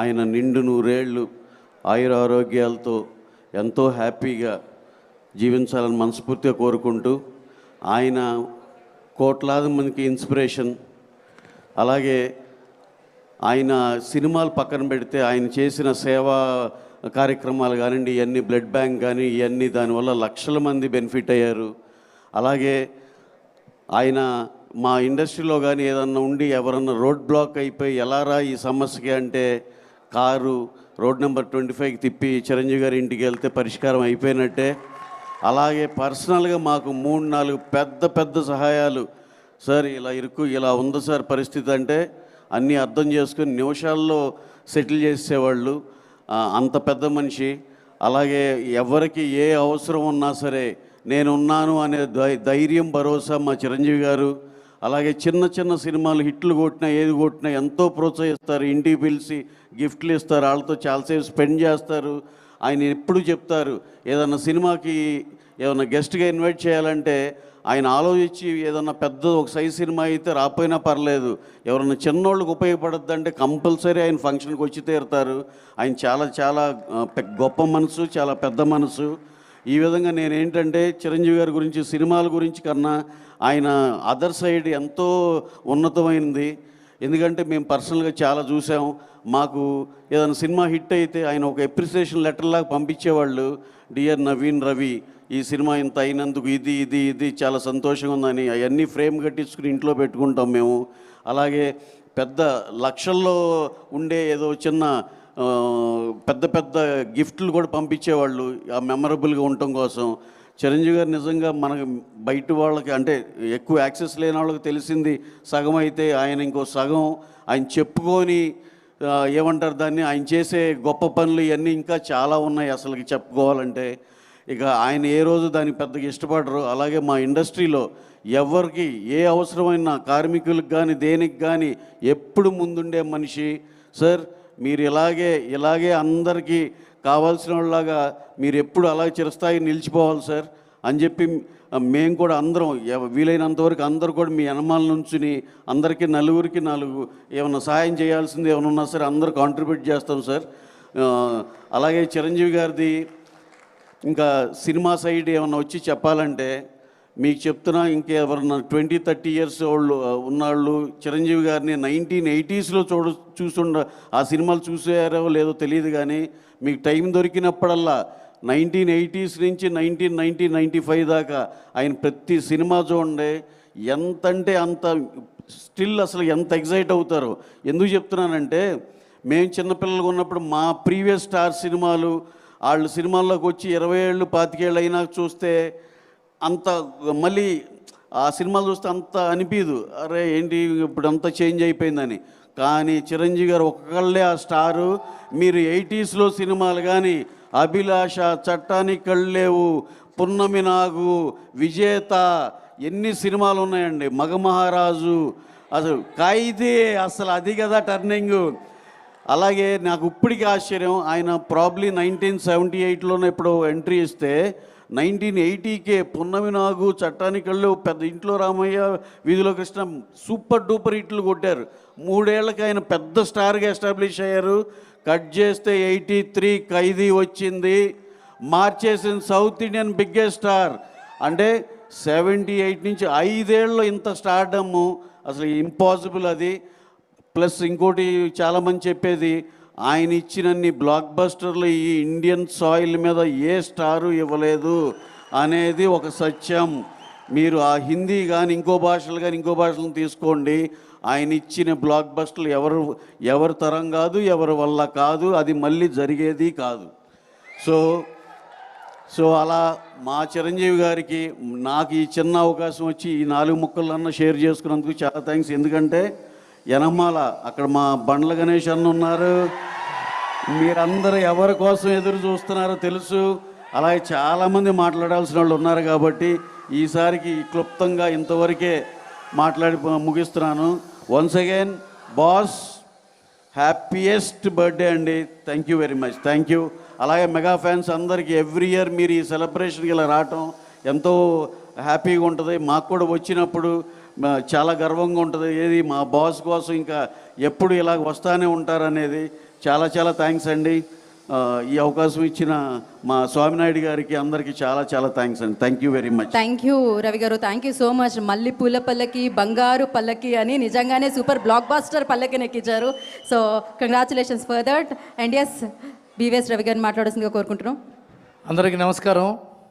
ఆయన నిండు నూరేళ్ళు ఆయురారోగ్యాలతో ఎంతో హ్యాపీగా జీవించాలని మనస్ఫూర్తిగా కోరుకుంటూ, ఆయన కోట్లాది మందికి ఇన్స్పిరేషన్. అలాగే ఆయన సినిమాలు పక్కన పెడితే ఆయన చేసిన సేవా కార్యక్రమాలు కానివ్వండి, ఇవన్నీ బ్లడ్ బ్యాంక్ కానీ ఇవన్నీ దానివల్ల లక్షల మంది బెనిఫిట్ అయ్యారు. అలాగే ఆయన మా ఇండస్ట్రీలో కానీ ఏదన్నా ఉండి ఎవరన్నా రోడ్ బ్లాక్ అయిపోయి ఎలారా ఈ సమస్యకి అంటే కారు రోడ్ నెంబర్ 25కి తిప్పి చిరంజీవి గారి ఇంటికి వెళ్తే పరిష్కారం అయిపోయినట్టే. అలాగే పర్సనల్గా మాకు 3-4 పెద్ద సహాయాలు. సార్ ఇలా ఇలా ఉంది సార్ పరిస్థితి అంటే అన్నీ అర్థం చేసుకుని నిమిషాల్లో సెటిల్ చేసేవాళ్ళు. అంత పెద్ద మనిషి. అలాగే ఎవరికి ఏ అవసరం ఉన్నా సరే నేనున్నాను అనే ధైర్యం, భరోసా మా చిరంజీవి గారు. అలాగే చిన్న సినిమాలు హిట్లు కొట్టినా ఏది కొట్టినా ఎంతో ప్రోత్సహిస్తారు. ఇంటికి పిలిచి గిఫ్ట్లు ఇస్తారు, వాళ్ళతో చాలాసేపు స్పెండ్ చేస్తారు. ఆయన ఎప్పుడు చెప్తారు ఏదన్నా సినిమాకి ఏదన్నా గెస్ట్గా ఇన్వైట్ చేయాలంటే ఆయన ఆలోచించి ఏదన్నా పెద్ద ఒక సైజ్ సినిమా అయితే రాపోయినా పర్లేదు, ఎవరన్నా చిన్నోళ్ళకి ఉపయోగపడద్దంటే కంపల్సరీ ఆయన ఫంక్షన్కి వచ్చి తీరుతారు. ఆయన చాలా గొప్ప మనసు, చాలా పెద్ద మనసు. ఈ విధంగా నేనేంటంటే చిరంజీవి గారి గురించి సినిమాల గురించి కన్నా ఆయన అదర్ సైడ్ ఎంతో ఉన్నతమైనది. ఎందుకంటే మేము పర్సనల్గా చాలా చూసాం. మాకు ఏదైనా సినిమా హిట్ అయితే ఆయన ఒక అప్రిసియేషన్ లెటర్లాగా పంపించేవాళ్ళు. డియర్ నవీన్ రవి, ఈ సినిమా ఇంత అయినందుకు ఇది చాలా సంతోషంగా ఉందని అవన్నీ ఫ్రేమ్ కట్టించుకుని ఇంట్లో పెట్టుకుంటాం మేము. అలాగే పెద్ద లక్షల్లో ఉండే ఏదో చిన్న పెద్ద గిఫ్ట్లు కూడా పంపించేవాళ్ళు ఆ మెమరబుల్గా ఉండటం కోసం. చిరంజీవి గారు నిజంగా మనకు బయట వాళ్ళకి అంటే ఎక్కువ యాక్సెస్ లేని వాళ్ళకి తెలిసింది సగం అయితే, ఆయన ఇంకో సగం ఆయన చెప్పుకొని ఏమంటారు దాన్ని, ఆయన చేసే గొప్ప పనులు ఇవన్నీ ఇంకా చాలా ఉన్నాయి అసలుకి చెప్పుకోవాలంటే. ఇక ఆయన ఏ రోజు దానికి పెద్దగా ఇష్టపడరు. అలాగే మా ఇండస్ట్రీలో ఎవరికి ఏ అవసరమైన కార్మికులకు కానీ దేనికి కానీ ఎప్పుడు ముందుండే మనిషి. సార్ మీరు ఇలాగే అందరికీ కావాల్సిన వాళ్ళలాగా మీరు ఎప్పుడు అలాగే చిరస్థాయి నిలిచిపోవాలి సార్ అని చెప్పి మేము కూడా అందరం వీలైనంతవరకు అందరూ కూడా మీ అనుమానాల నుంచుని అందరికీ నలుగురికి 4 ఏమైనా సహాయం చేయాల్సింది ఏమైనా ఉన్నా సరే అందరూ కాంట్రిబ్యూట్ చేస్తాం సార్. అలాగే చిరంజీవి గారిది ఇంకా సినిమా సైడ్ ఏమన్నా వచ్చి చెప్పాలంటే మీకు చెప్తున్నా, ఇంకెవరన్నా 20-30 ఇయర్స్ వాళ్ళు ఉన్నవాళ్ళు చిరంజీవి గారిని 1980sలో చూసుండ ఆ సినిమాలు చూసారో లేదో తెలియదు, కానీ మీకు టైం దొరికినప్పుడల్లా 1980s నుంచి 1990-95 దాకా ఆయన ప్రతి సినిమా చూడండి. ఎంతంటే అంత స్టిల్ అసలు ఎంత ఎగ్జైట్ అవుతారో. ఎందుకు చెప్తున్నానంటే మేము చిన్నపిల్లలుగా ఉన్నప్పుడు మా ప్రీవియస్ స్టార్ సినిమాలు వాళ్ళు సినిమాల్లోకి వచ్చి 20 ఏళ్ళు 25 ఏళ్ళు అయినా చూస్తే అంత మళ్ళీ ఆ సినిమాలు చూస్తే అంత అనిపించదు, అరే ఏంటి ఇప్పుడు అంతా చేంజ్ అయిపోయిందని. కానీ చిరంజీవి గారు ఒక్కళ్ళే ఆ స్టారు. మీరు 80sలో సినిమాలు కానీ అభిలాష, చట్టానికి కళ్ళేవు, పున్నమి నాగు, విజేత, ఎన్ని సినిమాలు ఉన్నాయండి, మగమహారాజు, అసలు ఖైదీ, అసలు అది కదా టర్నింగు. అలాగే నాకు ఇప్పటికీ ఆశ్చర్యం, ఆయన ప్రాబ్లీ 1978లోనే ఎప్పుడో ఎంట్రీ ఇస్తే 1980కే పున్నమి నాగు, చట్టానికి కళ్ళు, పెద్ద ఇంట్లో రామయ్య, వీధిలో కృష్ణ సూపర్ డూపర్ హిట్లు కొట్టారు. 3 ఏళ్ళకి ఆయన పెద్ద స్టార్గా ఎస్టాబ్లిష్ అయ్యారు. కట్ చేస్తే 83 ఖైదీ వచ్చింది, మార్చేసిన సౌత్ ఇండియన్ బిగ్గెస్ట్ స్టార్. అంటే 78 నుంచి 5 ఏళ్ళలో ఇంత స్టార్డమ్ అసలు ఇంపాసిబుల్ అది. ప్లస్ ఇంకోటి చాలామంది చెప్పేది, ఆయన ఇచ్చినన్ని బ్లాక్ బస్టర్లు ఈ ఇండియన్ సాయిల్ మీద ఏ స్టారు ఇవ్వలేదు అనేది ఒక సత్యం. మీరు ఆ హిందీ కానీ ఇంకో భాషలను తీసుకోండి, ఆయన ఇచ్చిన బ్లాక్ బస్టర్లు ఎవరు తరం కాదు, ఎవరి వల్ల కాదు, అది మళ్ళీ జరిగేది కాదు. సో అలా మా చిరంజీవి గారికి నాకు ఈ చిన్న అవకాశం వచ్చి ఈ 4 ముక్కలన్నా షేర్ చేసుకున్నందుకు చాలా థ్యాంక్స్. ఎందుకంటే యనమాల అక్కడ మా బండ్ల గణేష్ అన్న ఉన్నారు, మీరందరూ ఎవరి కోసం ఎదురు చూస్తున్నారో తెలుసు. అలాగే చాలామంది మాట్లాడాల్సిన వాళ్ళు ఉన్నారు కాబట్టి ఈసారికి క్లుప్తంగా ఇంతవరకే మాట్లాడి ముగిస్తున్నాను. Once again boss, happiest birthday అండి. Thank you very much, thank you. అలాగే మెగా ఫ్యాన్స్ అందరికీ ఎవ్రీ ఇయర్ మీరు ఈ సెలబ్రేషన్కి ఇలా రావటం ఎంతో హ్యాపీగా ఉంటుంది. మాకు కూడా వచ్చినప్పుడు చాలా గర్వంగా ఉంటుంది. ఏది మా బాస్ కోసం ఇంకా ఎప్పుడు ఇలా వస్తూనే ఉంటారనేది చాలా చాలా థ్యాంక్స్ అండి. ఈ అవకాశం ఇచ్చిన మా స్వామినాయుడు గారికి అందరికీ చాలా చాలా థ్యాంక్స్ అండి. Thank you very much. Thank you Ravi గారు, థ్యాంక్ యూ సో మచ్. మళ్ళీ పూల పల్లకి, బంగారు పల్లకి అని నిజంగానే సూపర్ బ్లాక్ బాస్టర్ పల్లకిని ఎక్కించారు. So congratulations for that. And yes, BVS Ravi గారిని మాట్లాడాల్సిందిగా కోరుకుంటున్నాం. అందరికీ నమస్కారం.